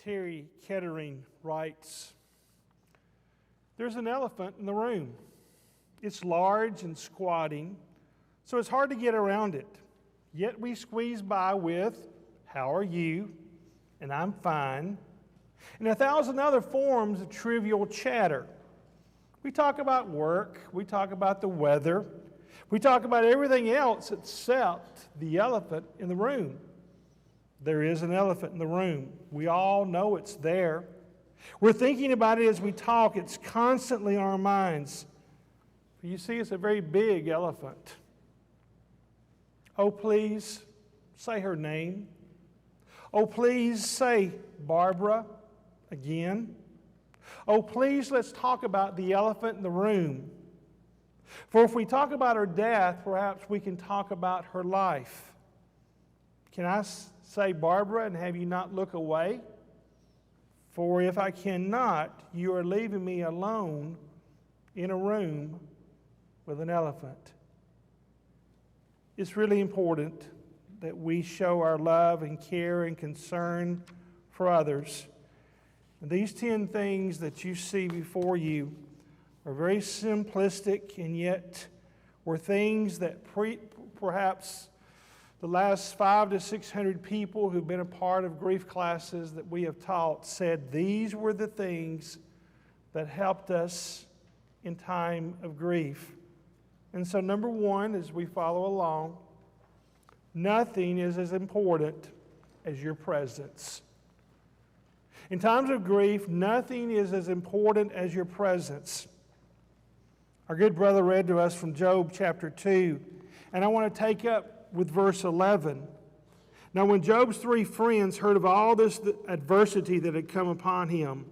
Terry Kettering writes, "There's an elephant in the room. It's large and squatting, so it's hard to get around it. Yet we squeeze by with, 'How are you?' and 'I'm fine,' and 1,000 other forms of trivial chatter. We talk about work, we talk about the weather, we talk about everything else except the elephant in the room. There is an elephant in the room. We all know it's there. We're thinking about it as we talk. It's constantly in our minds. You see, it's a very big elephant. Oh, please say her name. Oh, please say Barbara again. Oh, please let's talk about the elephant in the room. For if we talk about her death, perhaps we can talk about her life. Can I say Barbara and have you not look away? For if I cannot, you are leaving me alone in a room with an elephant." It's really important that we show our love and care and concern for others. And these 10 things that you see before you are very simplistic, and yet were things that perhaps the last 500 to 600 people who've been a part of grief classes that we have taught said these were the things that helped us in time of grief. And so number one, as we follow along, nothing is as important as your presence. In times of grief, nothing is as important as your presence. Our good brother read to us from Job chapter 2, and I want to take up with verse 11. Now when Job's 3 friends heard of all this adversity that had come upon him,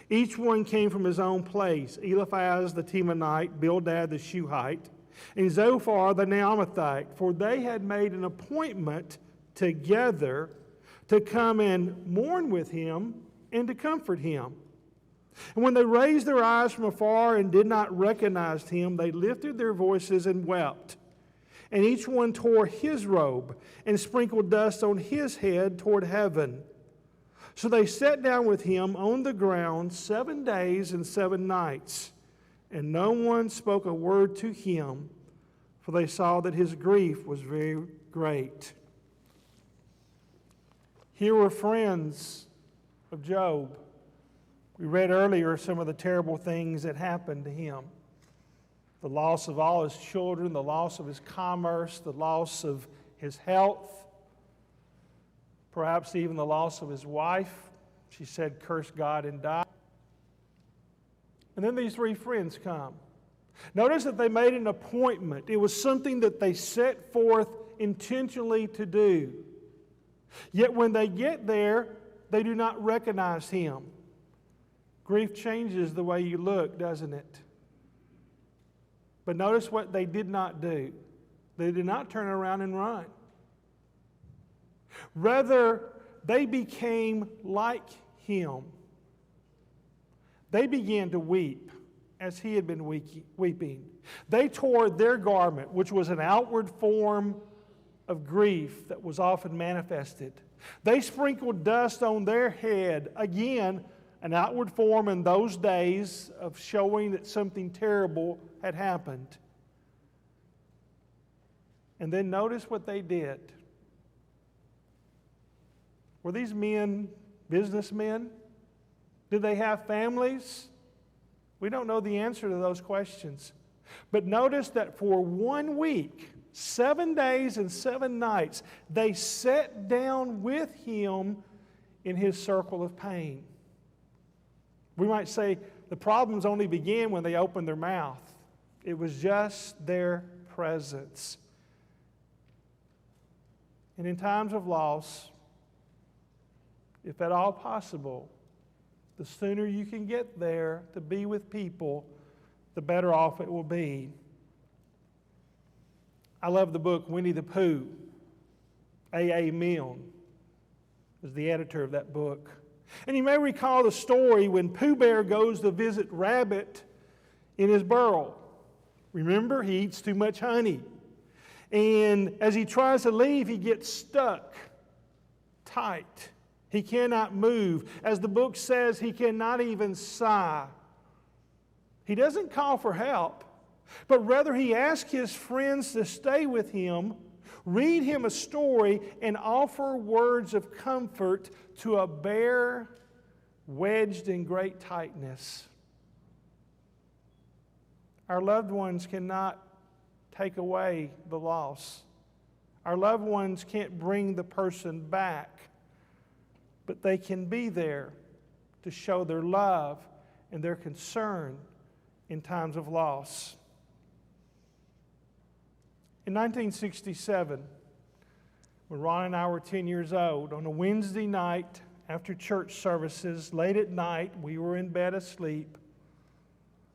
each one came from his own place: Eliphaz the Temanite, Bildad the Shuhite, and Zophar the Naamathite, for they had made an appointment together to come and mourn with him and to comfort him. And when they raised their eyes from afar and did not recognize him, they lifted their voices and wept. And each one tore his robe and sprinkled dust on his head toward heaven. So they sat down with him on the ground 7 days and 7 nights. And no one spoke a word to him, for they saw that his grief was very great. Here were friends of Job. We read earlier some of the terrible things that happened to him. The loss of all his children, the loss of his commerce, the loss of his health, perhaps even the loss of his wife. She said, "Curse God and die." And then these 3 friends come. Notice that they made an appointment. It was something that they set forth intentionally to do. Yet when they get there, they do not recognize him. Grief changes the way you look, doesn't it? But notice what they did not do. They did not turn around and run. Rather, they became like him. They began to weep as he had been weeping. They tore their garment, which was an outward form of grief that was often manifested. They sprinkled dust on their head, again, an outward form in those days of showing that something terrible had happened. And then notice what they did. Were these men businessmen? Did they have families? We don't know the answer to those questions. But notice that for 1 week, 7 days and 7 nights, they sat down with him in his circle of pain. We might say the problems only began when they opened their mouth. It was just their presence. And in times of loss, if at all possible, the sooner you can get there to be with people, the better off it will be. I love the book Winnie the Pooh. A.A. Milne was the editor of that book. And you may recall the story when Pooh Bear goes to visit Rabbit in his burrow. Remember, he eats too much honey. And as he tries to leave, he gets stuck tight. He cannot move. As the book says, he cannot even sigh. He doesn't call for help, but rather he asks his friends to stay with him, read him a story, and offer words of comfort to a bear wedged in great tightness. Our loved ones cannot take away the loss. Our loved ones can't bring the person back, but they can be there to show their love and their concern in times of loss. In 1967, when Ron and I were 10 years old, on a Wednesday night after church services, late at night, we were in bed asleep.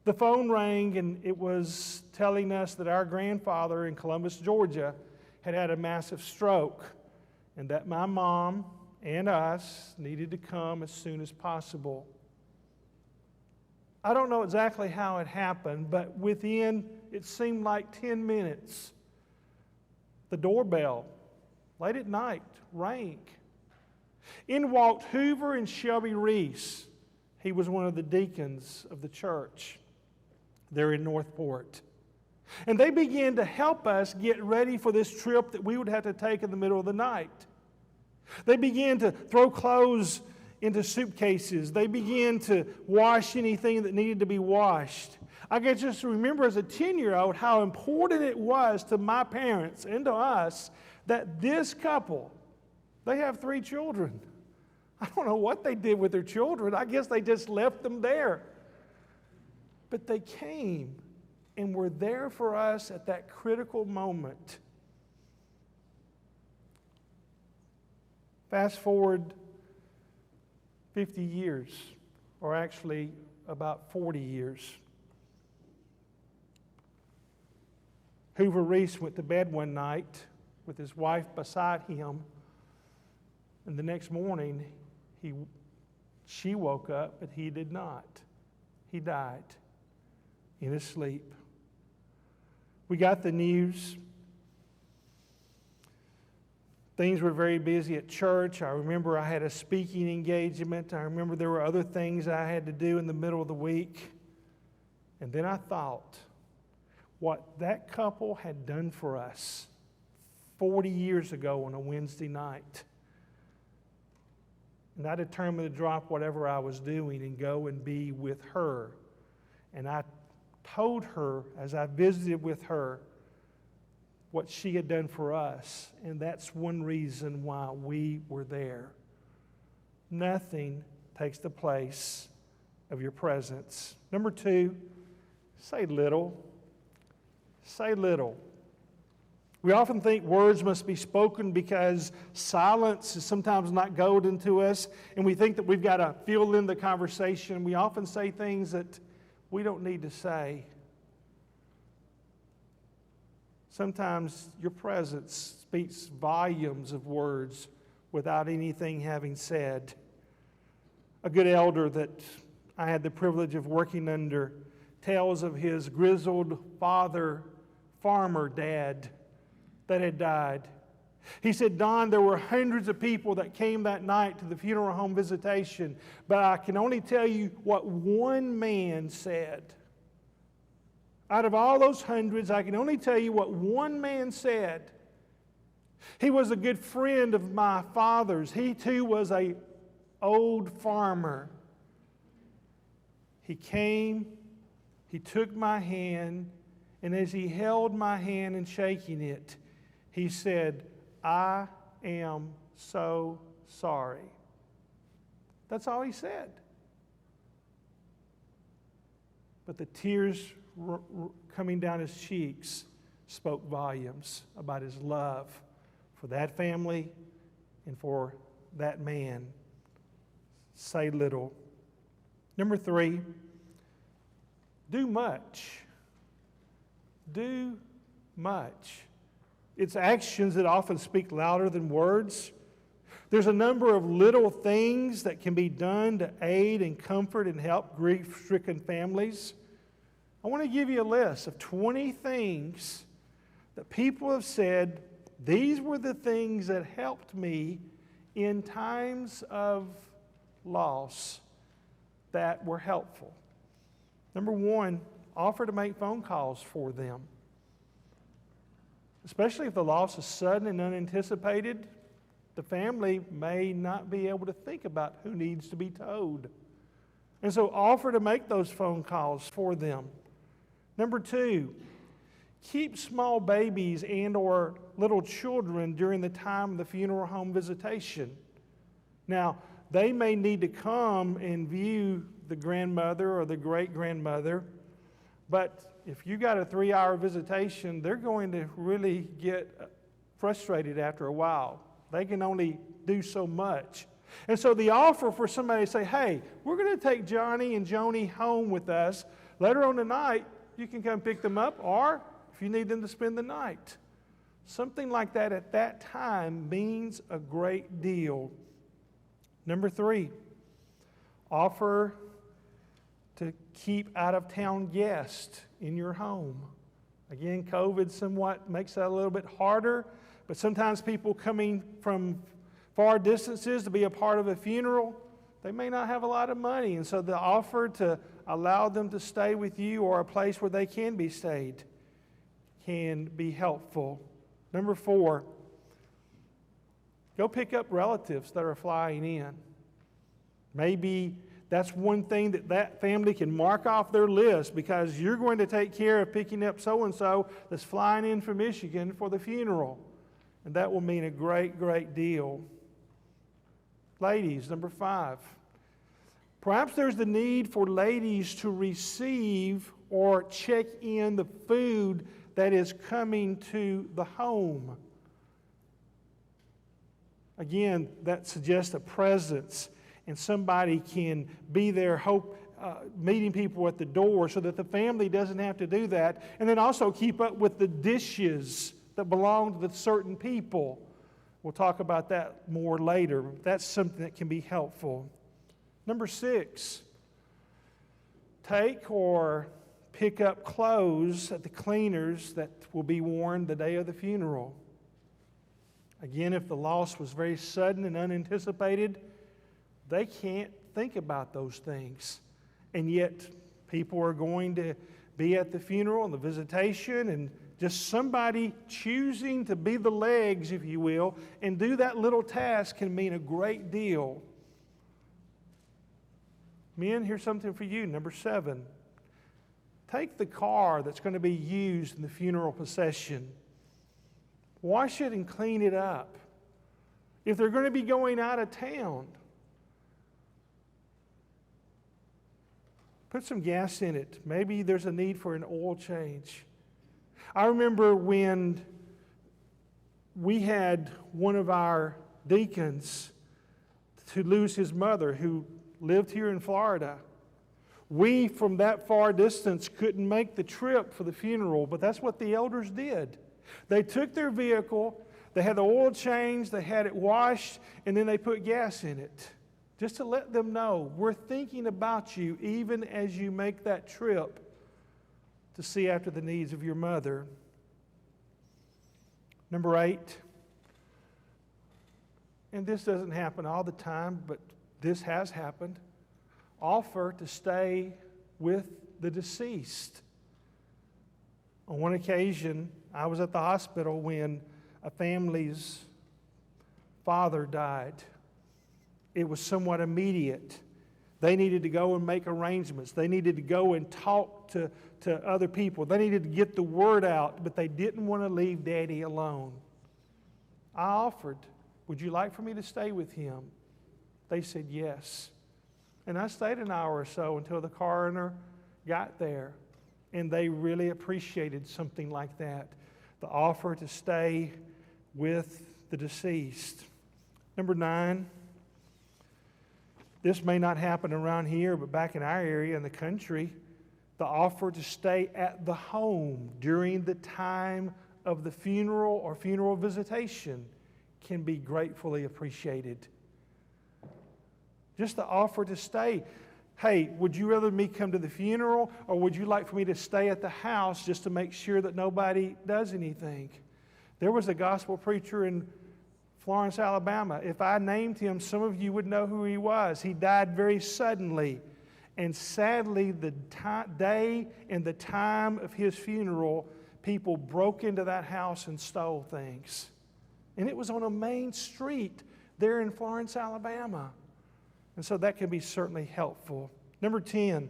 The phone rang, and it was telling us that our grandfather in Columbus, Georgia, had had a massive stroke, and that my mom and us needed to come as soon as possible. I don't know exactly how it happened, but within, it seemed like 10 minutes, the doorbell, late at night, rang. In walked Hoover and Shelby Reese. He was one of the deacons of the church there in Northport. And they began to help us get ready for this trip that we would have to take in the middle of the night. They began to throw clothes into suitcases. They began to wash anything that needed to be washed. I can just remember as a 10-year-old how important it was to my parents and to us that this couple, they have 3 children. I don't know what they did with their children. I guess they just left them there. But they came and were there for us at that critical moment. Fast forward 50 years, or actually about 40 years. Hoover Reese went to bed one night with his wife beside him, and the next morning she woke up, but he did not. He died in his sleep. We got the news. Things were very busy at church. I remember I had a speaking engagement. I remember there were other things I had to do in the middle of the week. And then I thought what that couple had done for us 40 years ago on a Wednesday night. And I determined to drop whatever I was doing and go and be with her. And I told her as I visited with her what she had done for us. And that's one reason why we were there. Nothing takes the place of your presence. Number 2, say little. Say little. We often think words must be spoken because silence is sometimes not golden to us, and we think that we've got to fill in the conversation. We often say things that we don't need to say. Sometimes your presence speaks volumes of words without anything having said. A good elder that I had the privilege of working under tells of his grizzled father, farmer dad, that had died. He said, Don, there were hundreds of people that came that night to the funeral home visitation, but I can only tell you what one man said. Out of all those hundreds, I can only tell you what one man said. He was a good friend of my father's. He too was an old farmer. He came, he took my hand, and as he held my hand and shaking it, he said, I am so sorry. That's all he said. But the tears coming down his cheeks spoke volumes about his love for that family and for that man. Say little. Number 3, do much. Do much. It's actions that often speak louder than words. There's a number of little things that can be done to aid and comfort and help grief-stricken families. I want to give you a list of 20 things that people have said, these were the things that helped me in times of loss that were helpful. Number one, offer to make phone calls for them. Especially if the loss is sudden and unanticipated, the family may not be able to think about who needs to be told. And so offer to make those phone calls for them. Number two, keep small babies and or little children during the time of the funeral home visitation. Now, they may need to come and view the grandmother or the great-grandmother, but if you got a 3-hour visitation, they're going to really get frustrated after a while. They can only do so much. And so the offer for somebody to say, hey, we're going to take Johnny and Joni home with us. Later on tonight, you can come pick them up, or if you need them to spend the night. Something like that at that time means a great deal. Number three, offer to keep out-of-town guests in your home. Again, COVID somewhat makes that a little bit harder, but sometimes people coming from far distances to be a part of a funeral, they may not have a lot of money, and so the offer to allow them to stay with you or a place where they can be stayed can be helpful. Number four, go pick up relatives that are flying in. Maybe that's one thing that family can mark off their list, because you're going to take care of picking up so-and-so that's flying in from Michigan for the funeral. And that will mean a great, great deal. Ladies, number five. Perhaps there's the need for ladies to receive or check in the food that is coming to the home. Again, that suggests a presence, and somebody can be there meeting people at the door so that the family doesn't have to do that. And then also keep up with the dishes that belong to certain people. We'll talk about that more later. That's something that can be helpful. Number six, take or pick up clothes at the cleaners that will be worn the day of the funeral. Again, if the loss was very sudden and unanticipated, they can't think about those things. And yet, people are going to be at the funeral and the visitation, and just somebody choosing to be the legs, if you will, and do that little task can mean a great deal. Men, here's something for you. Number seven, take the car that's going to be used in the funeral procession. Wash it and clean it up. If they're going to be going out of town, put some gas in it. Maybe there's a need for an oil change. I remember when we had one of our deacons to lose his mother, who lived here in Florida. We, from that far distance, couldn't make the trip for the funeral, but that's what the elders did. They took their vehicle, they had the oil changed, they had it washed, and then they put gas in it, just to let them know, we're thinking about you even as you make that trip to see after the needs of your mother. Number eight, and this doesn't happen all the time, but this has happened, offer to stay with the deceased. On one occasion, I was at the hospital when a family's father died. It was somewhat immediate. They needed to go and make arrangements. They needed to go and talk to other people. They needed to get the word out, but they didn't want to leave Daddy alone. I offered, would you like for me to stay with him? They said yes. And I stayed an hour or so until the coroner got there. And they really appreciated something like that, the offer to stay with the deceased. Number 9, this may not happen around here, but back in our area in the country, the offer to stay at the home during the time of the funeral or funeral visitation can be gratefully appreciated. Just the offer to stay. Hey, would you rather me come to the funeral, or would you like for me to stay at the house just to make sure that nobody does anything? There was a gospel preacher in Florence, Alabama. If I named him, some of you would know who he was. He died very suddenly. And sadly, the day and the time of his funeral, people broke into that house and stole things. And it was on a main street there in Florence, Alabama. And so that can be certainly helpful. Number 10,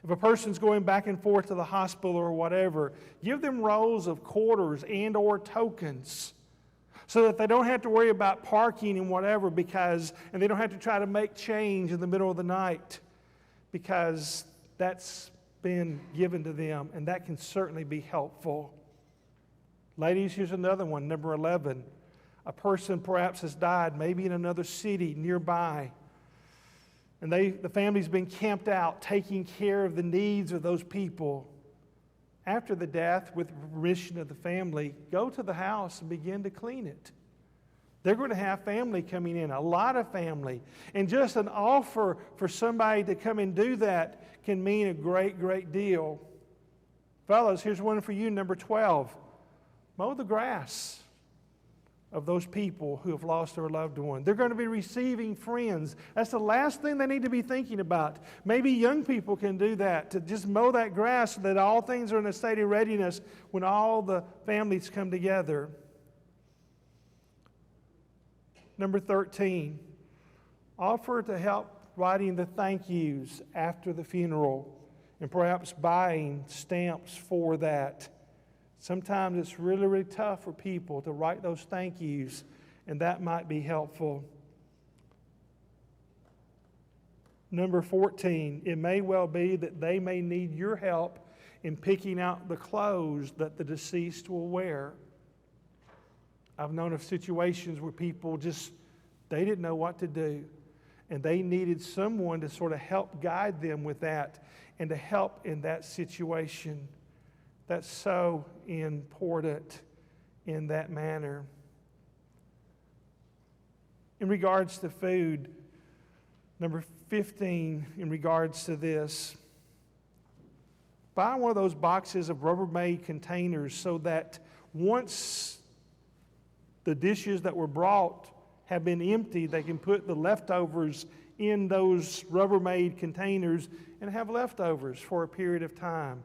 if a person's going back and forth to the hospital or whatever, give them rolls of quarters and or tokens so that they don't have to worry about parking and whatever and they don't have to try to make change in the middle of the night because that's been given to them, and that can certainly be helpful. Ladies, here's another one, number 11. A person perhaps has died, maybe in another city nearby, and the family's been camped out, taking care of the needs of those people. After the death, with permission of the family, go to the house and begin to clean it. They're going to have family coming in, a lot of family. And just an offer for somebody to come and do that can mean a great, great deal. Fellas, here's one for you, number 12. Mow the grass of those people who have lost their loved one. They're going to be receiving friends. That's the last thing they need to be thinking about. Maybe young people can do that, to just mow that grass so that all things are in a state of readiness when all the families come together. Number 13, offer to help writing the thank yous after the funeral and perhaps buying stamps for that. Sometimes it's really, really tough for people to write those thank yous, and that might be helpful. Number 14, it may well be that they may need your help in picking out the clothes that the deceased will wear. I've known of situations where people they didn't know what to do, and they needed someone to sort of help guide them with that and to help in that situation. That's so important in that manner. In regards to food, number 15, in regards to this, buy one of those boxes of Rubbermaid containers so that once the dishes that were brought have been emptied, they can put the leftovers in those Rubbermaid containers and have leftovers for a period of time.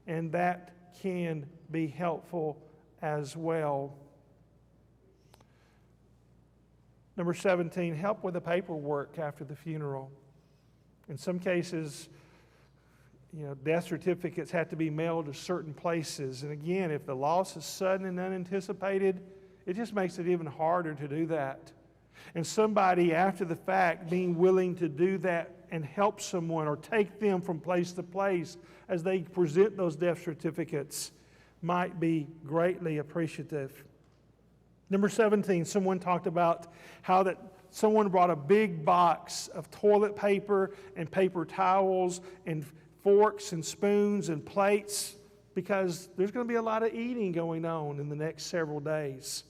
And that can be helpful as well. Number 17, help with the paperwork after the funeral. In some cases, death certificates have to be mailed to certain places. And again, if the loss is sudden and unanticipated, it just makes it even harder to do that. And somebody after the fact being willing to do that and help someone or take them from place to place as they present those death certificates might be greatly appreciative. Number 17, someone talked about how that someone brought a big box of toilet paper and paper towels and forks and spoons and plates because there's going to be a lot of eating going on in the next several days.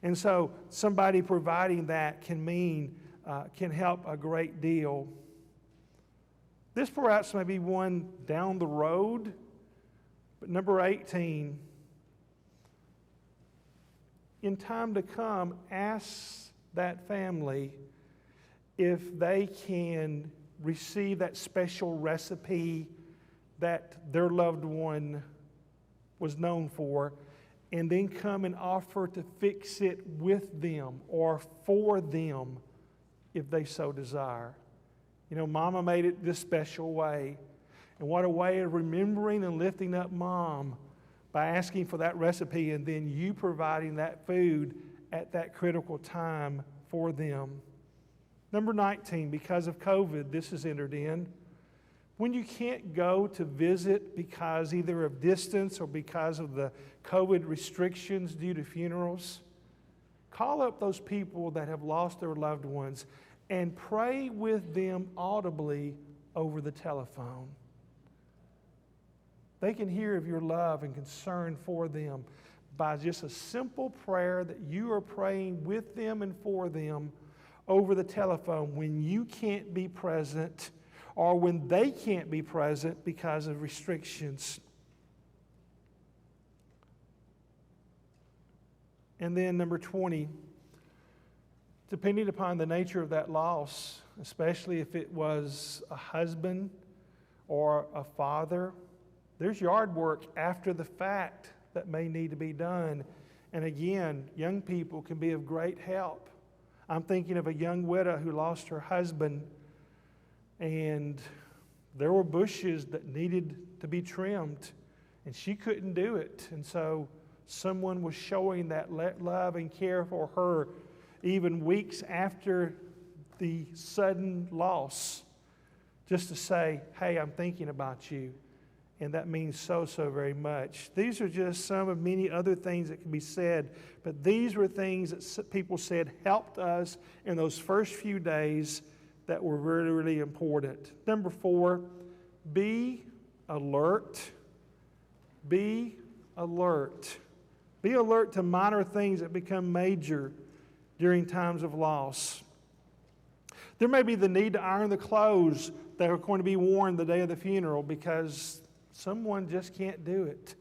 And so somebody providing that can help a great deal. This perhaps may be one down the road, but number 18, in time to come, ask that family if they can receive that special recipe that their loved one was known for, and then come and offer to fix it with them or for them if they so desire. Mama made it this special way. And what a way of remembering and lifting up Mom by asking for that recipe and then you providing that food at that critical time for them. Number 19, because of COVID, this is entered in. When you can't go to visit because either of distance or because of the COVID restrictions due to funerals, call up those people that have lost their loved ones and pray with them audibly over the telephone. They can hear of your love and concern for them by just a simple prayer that you are praying with them and for them over the telephone when you can't be present or when they can't be present because of restrictions. And then number 20, depending upon the nature of that loss, especially if it was a husband or a father, there's yard work after the fact that may need to be done. And again, young people can be of great help. I'm thinking of a young widow who lost her husband, and there were bushes that needed to be trimmed, and she couldn't do it. And so someone was showing that love and care for her even weeks after the sudden loss, just to say, hey, I'm thinking about you. And that means so very much. These are just some of many other things that can be said, but these were things that people said helped us in those first few days that were really, really important. Number 4, be alert. Be alert. Be alert to minor things that become major during times of loss. There may be the need to iron the clothes that are going to be worn the day of the funeral because someone just can't do it.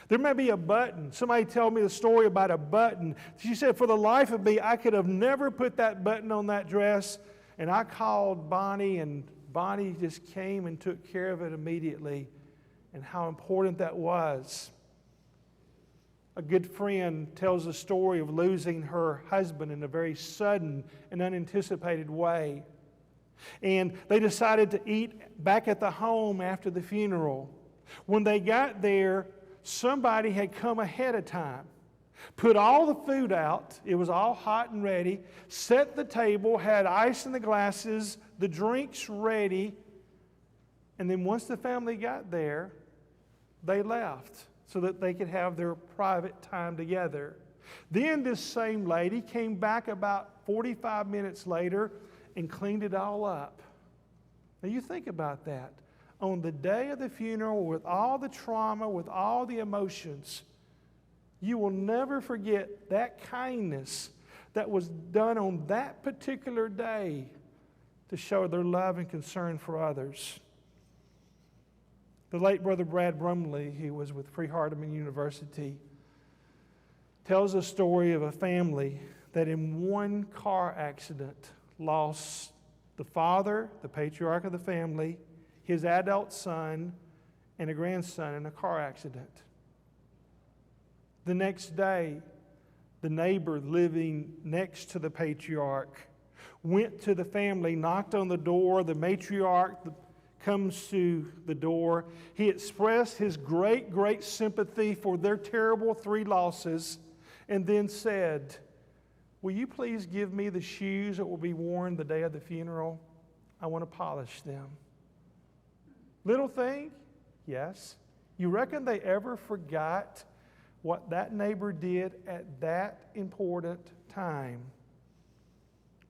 There may be a button. Somebody told me the story about a button. She said, for the life of me, I could have never put that button on that dress. And I called Bonnie, and Bonnie just came and took care of it immediately. And how important that was. A good friend tells the story of losing her husband in a very sudden and unanticipated way. And they decided to eat back at the home after the funeral. When they got there, somebody had come ahead of time, put all the food out, it was all hot and ready, set the table, had ice in the glasses, the drinks ready, and then once the family got there, they left so that they could have their private time together. Then this same lady came back about 45 minutes later and cleaned it all up. Now you think about that. On the day of the funeral, with all the trauma, with all the emotions, you will never forget that kindness that was done on that particular day to show their love and concern for others. The late Brother Brad Brumley, who was with Freed-Hardeman University, tells a story of a family that in one car accident lost the father, the patriarch of the family, his adult son, and a grandson in a car accident. The next day, the neighbor living next to the patriarch went to the family, knocked on the door. The matriarch comes to the door. He expressed his great sympathy for their terrible 3 losses and then said, will you please give me the shoes that will be worn the day of the funeral? I want to polish them. Little thing? Yes. You reckon they ever forgot what that neighbor did at that important time?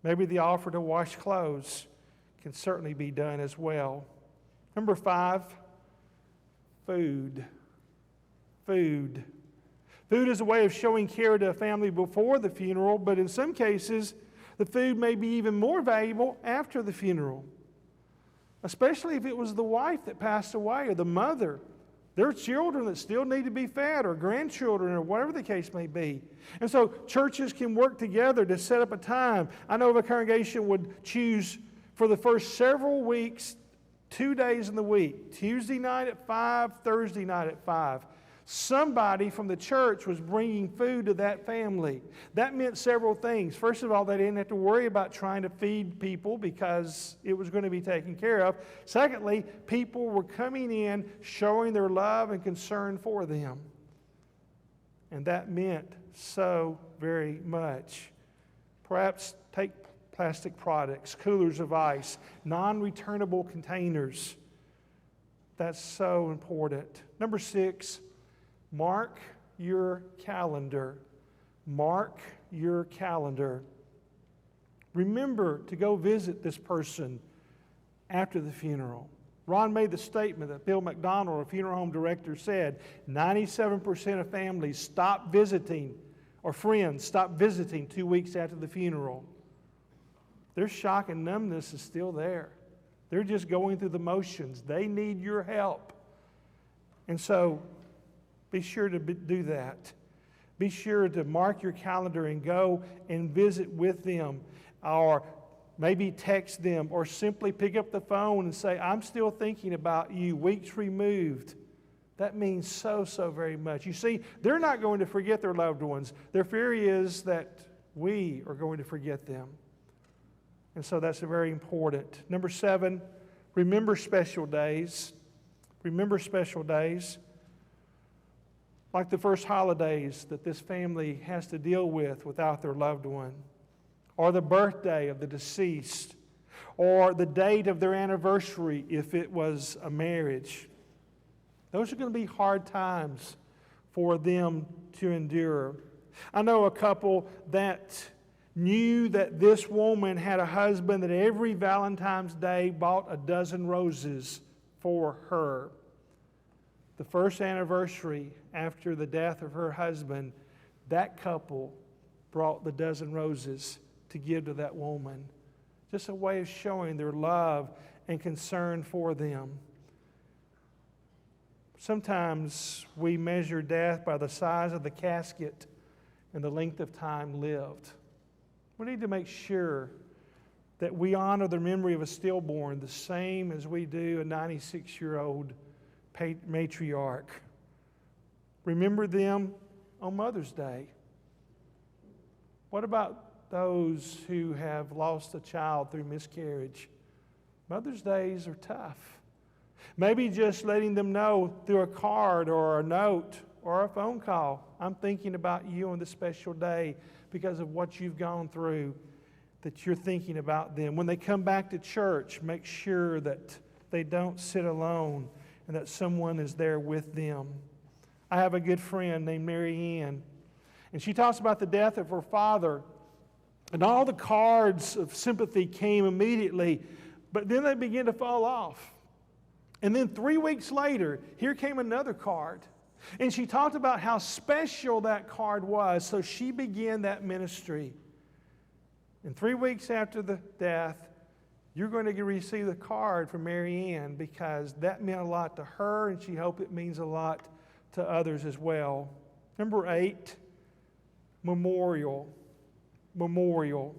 Maybe the offer to wash clothes can certainly be done as well. Number 5, food. Food. Food is a way of showing care to a family before the funeral, but in some cases, the food may be even more valuable after the funeral. Especially if it was the wife that passed away or the mother. There are children that still need to be fed, or grandchildren, or whatever the case may be. And so churches can work together to set up a time. I know if a congregation would choose for the first several weeks, 2 days in the week, Tuesday night at 5, Thursday night at 5. Somebody from the church was bringing food to that family. That meant several things. First of all, they didn't have to worry about trying to feed people because it was going to be taken care of. Secondly, people were coming in showing their love and concern for them. And that meant so very much. Perhaps take plastic products, coolers of ice, non-returnable containers. That's so important. Number 6, mark your calendar. Mark your calendar. Remember to go visit this person after the funeral. Ron made the statement that Bill McDonald, a funeral home director, said 97% of families stop visiting, or friends stop visiting 2 weeks after the funeral. Their shock and numbness is still there. They're just going through the motions. They need your help. And so, be sure to do that. Be sure to mark your calendar and go and visit with them, or maybe text them, or simply pick up the phone and say, I'm still thinking about you, weeks removed. That means so very much. You see, they're not going to forget their loved ones. Their fear is that we are going to forget them. And so that's very important. Number 7, remember special days. Remember special days. Like the first holidays that this family has to deal with without their loved one, or the birthday of the deceased, or the date of their anniversary if it was a marriage. Those are going to be hard times for them to endure. I know a couple that knew that this woman had a husband that every Valentine's Day bought a dozen roses for her. The first anniversary after the death of her husband, that couple brought the dozen roses to give to that woman. Just a way of showing their love and concern for them. Sometimes we measure death by the size of the casket and the length of time lived. We need to make sure that we honor the memory of a stillborn the same as we do a 96-year-old matriarch. Remember them on Mother's Day. What about those who have lost a child through miscarriage? Mother's Days are tough. Maybe just letting them know through a card or a note or a phone call, I'm thinking about you on this special day because of what you've gone through, that you're thinking about them. When they come back to church, make sure that they don't sit alone and that someone is there with them. I have a good friend named Mary Ann, and she talks about the death of her father, and all the cards of sympathy came immediately, but then they began to fall off. And then 3 weeks later, here came another card. And she talked about how special that card was, so she began that ministry. And 3 weeks after the death, you're going to receive the card from Mary Ann because that meant a lot to her, and she hoped it means a lot to others as well. Number 8, memorial. Memorial.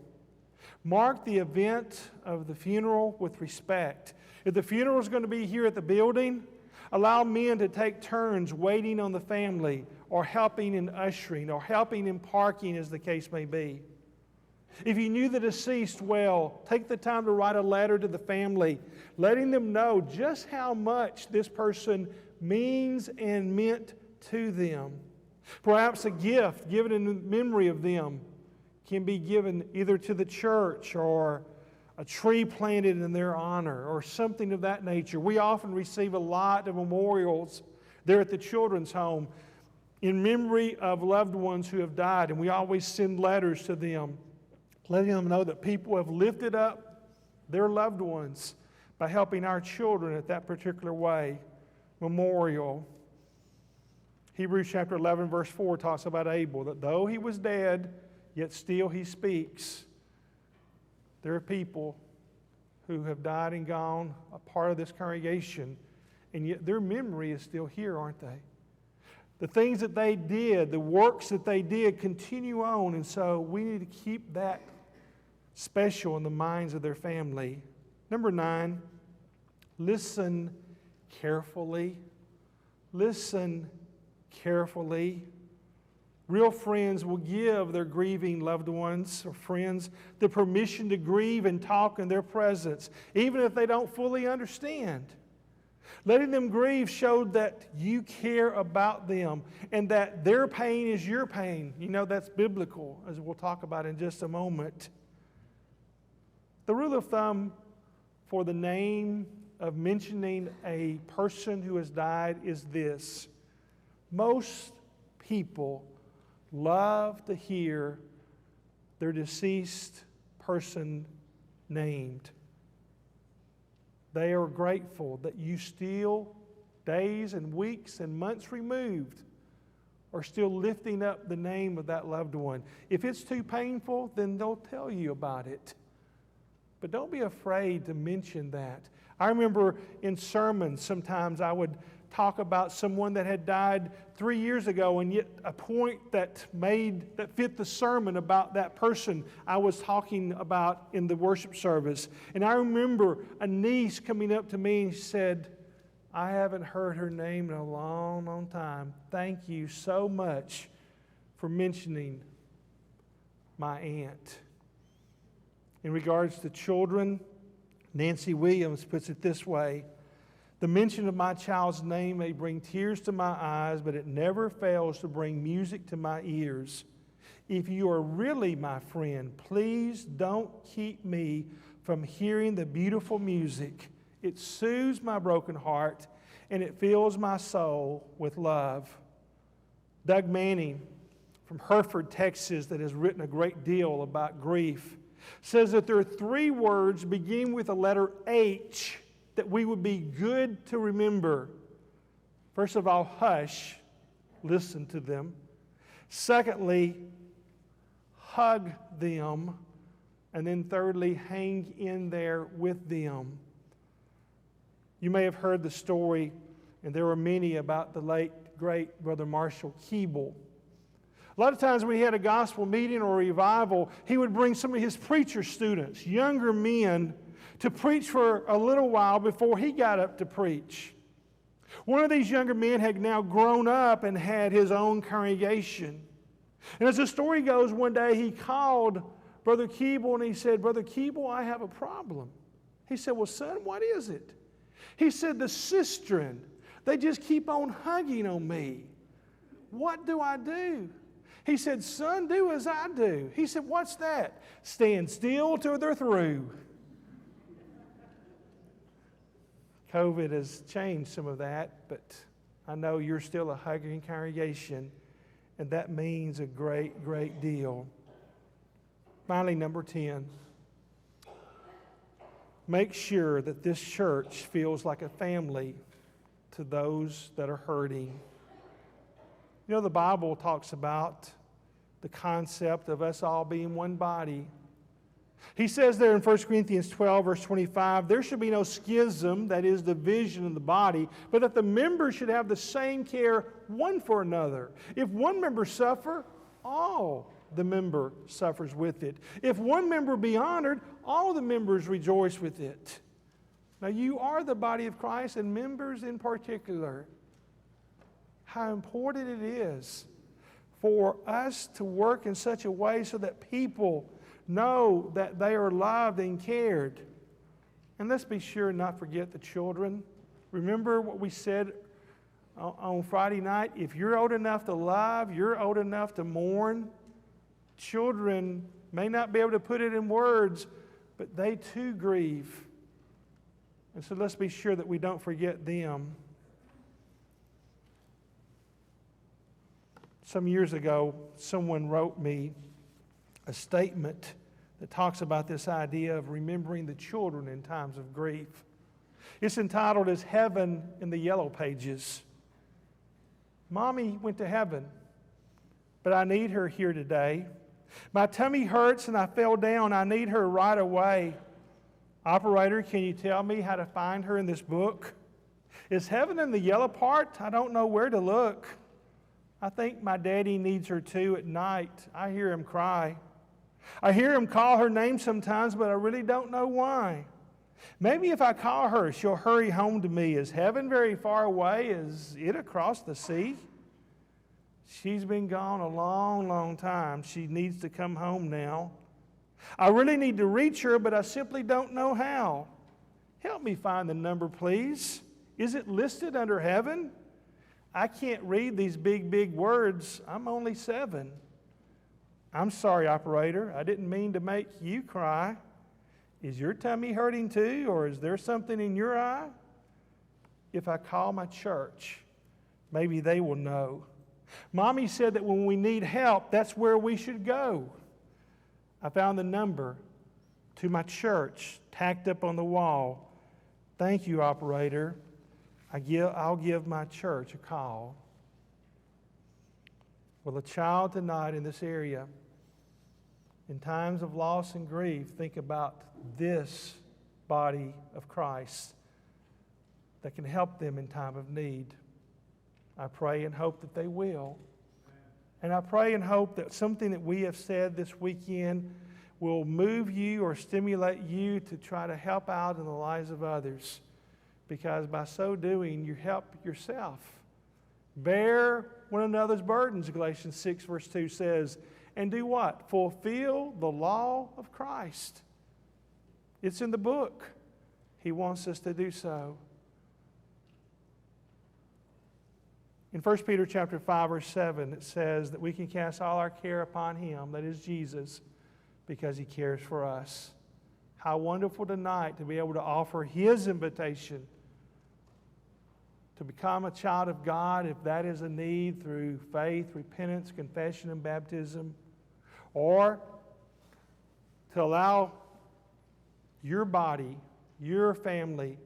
Mark the event of the funeral with respect. If the funeral is going to be here at the building, allow men to take turns waiting on the family, or helping in ushering, or helping in parking, as the case may be. If you knew the deceased well, take the time to write a letter to the family, letting them know just how much this person means and meant to them. Perhaps a gift given in memory of them can be given either to the church or a tree planted in their honor or something of that nature. We often receive a lot of memorials there at the children's home in memory of loved ones who have died, and we always send letters to them, letting them know that people have lifted up their loved ones by helping our children at that particular way. Memorial. Hebrews chapter 11 verse 4 talks about Abel, that though he was dead, yet still he speaks. There are people who have died and gone, a part of this congregation, and yet their memory is still here, aren't they? The things that they did, the works that they did continue on, and so we need to keep that special in the minds of their family. Number 9, listen carefully. Listen carefully. Real friends will give their grieving loved ones or friends the permission to grieve and talk in their presence, even if they don't fully understand. Letting them grieve showed that you care about them and that their pain is your pain. You know, that's biblical, as we'll talk about in just a moment. The rule of thumb for the name of mentioning a person who has died is this: most people love to hear their deceased person named. They are grateful that you still, days and weeks and months removed, are still lifting up the name of that loved one. If it's too painful, then they'll tell you about it. But don't be afraid to mention that. I remember in sermons, sometimes I would talk about someone that had died 3 years ago, and yet a point that fit the sermon about that person I was talking about in the worship service. And I remember a niece coming up to me and she said, I haven't heard her name in a long, long time. Thank you so much for mentioning my aunt. In regards to children, Nancy Williams puts it this way: the mention of my child's name may bring tears to my eyes, but it never fails to bring music to my ears. If you are really my friend, please don't keep me from hearing the beautiful music. It soothes my broken heart, and it fills my soul with love. Doug Manning from Hereford, Texas, that has written a great deal about grief, says that there are 3 words beginning with the letter H that we would be good to remember. First of all, hush, listen to them. Secondly, hug them. And then thirdly, hang in there with them. You may have heard the story, and there were many, about the late, great Brother Marshall Keeble. A lot of times when he had a gospel meeting or a revival, he would bring some of his preacher students, younger men, to preach for a little while before he got up to preach. One of these younger men had now grown up and had his own congregation. And as the story goes, one day he called Brother Keeble and he said, Brother Keeble, I have a problem. He said, well, son, what is it? He said, the cistern, they just keep on hugging on me. What do I do? He said, son, do as I do. He said, what's that? Stand still till they're through. COVID has changed some of that, but I know you're still a hugging congregation, and that means a great, great deal. Finally, number 10. Make sure that this church feels like a family to those that are hurting. You know, the Bible talks about the concept of us all being one body. He says there in 1 Corinthians 12, verse 25, there should be no schism, that is, division in the body, but that the members should have the same care one for another. If one member suffer, all the member suffers with it. If one member be honored, all the members rejoice with it. Now you are the body of Christ, and members in particular. How important it is for us to work in such a way so that people know that they are loved and cared. And let's be sure and not forget the children. Remember what we said on Friday night? If you're old enough to love, you're old enough to mourn. Children may not be able to put it in words, but they too grieve. And so let's be sure that we don't forget them. Some years ago, someone wrote me a statement that talks about this idea of remembering the children in times of grief. It's entitled, Is Heaven in the Yellow Pages? Mommy went to heaven, but I need her here today. My tummy hurts and I fell down. I need her right away. Operator, can you tell me how to find her in this book? Is heaven in the yellow part? I don't know where to look. I think my daddy needs her too at night. I hear him cry. I hear him call her name sometimes, but I really don't know why. Maybe if I call her, she'll hurry home to me. Is heaven very far away? Is it across the sea? She's been gone a long, long time. She needs to come home now. I really need to reach her, but I simply don't know how. Help me find the number, please. Is it listed under heaven? I can't read these big, big words. I'm only 7. I'm sorry, operator. I didn't mean to make you cry. Is your tummy hurting too, or is there something in your eye? If I call my church, maybe they will know. Mommy said that when we need help, that's where we should go. I found the number to my church tacked up on the wall. Thank you, operator. I'll give my church a call. Well, a child tonight in this area, in times of loss and grief, think about this body of Christ that can help them in time of need. I pray and hope that they will. And I pray and hope that something that we have said this weekend will move you or stimulate you to try to help out in the lives of others. Because by so doing, you help yourself. Bear one another's burdens, Galatians 6 verse 2 says. And do what? Fulfill the law of Christ. It's in the book. He wants us to do so. In 1 Peter chapter 5, verse 7, it says that we can cast all our care upon Him, that is Jesus, because He cares for us. How wonderful tonight to be able to offer His invitation to become a child of God, if that is a need, through faith, repentance, confession, and baptism, or to allow your body, your family,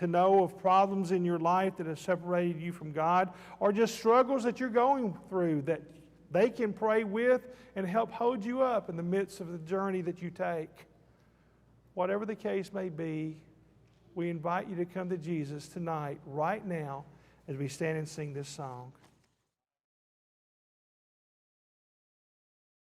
to know of problems in your life that have separated you from God, or just struggles that you're going through that they can pray with and help hold you up in the midst of the journey that you take. Whatever the case may be, we invite you to come to Jesus tonight, right now, as we stand and sing this song.